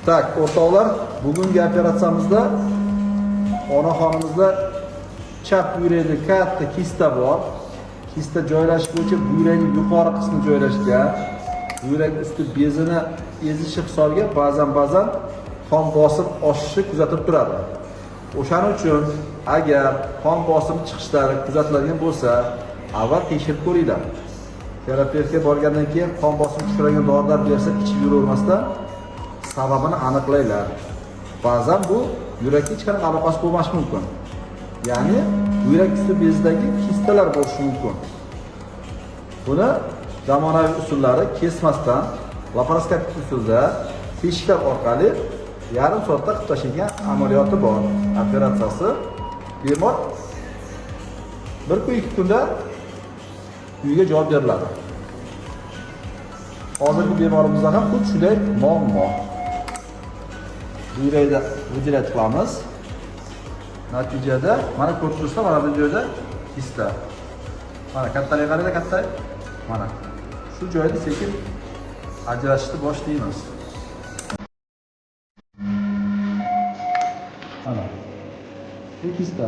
Tak, o'rtoqlar, bugungi operatsiyamizda onaxonimizda chap buyrakda katta kista bor. Kista joylashish bo'yicha buyrakning yuqori qismi joylashgan. Buyrak usti bezini ezishi hisobiga ba'zan qon bosim oshishi kuzatilib turadi. O'shaning uchun agar qon bosimi chiqishlari kuzatiladigan bo'lsa, avval tekshirib ko'ringlar. Terapevtga borgandan keyin qon bosimi tushiradigan dorilar bersa, ichib yuravermasdan sababini aniqlaylar. Ba'zan bu yurakka hech qanday aloqasi bo'lmashi mumkin. Ya'ni buyrak usti bezidagi kistalar bo'lishi mumkin. Buni zamonaviy usullari kesmasdan laparoskopik usulda teshiklar orqali yarim soatda qilib tashlangan amaliyoti bor. Operatsiyasi bemor 1 kun 2 kunda uyiga javob beriladi. Hozirgi bemorimizda ham xuddi shunday muammo. Buyrakda vyudilyat qilamiz. Natijada mana ko'rib tursa, mana bu joyda kista. Mana kattalik qarayda katta. Mana shu joyda sekin ajrashishni boshlaymiz. Mana. Bu kista.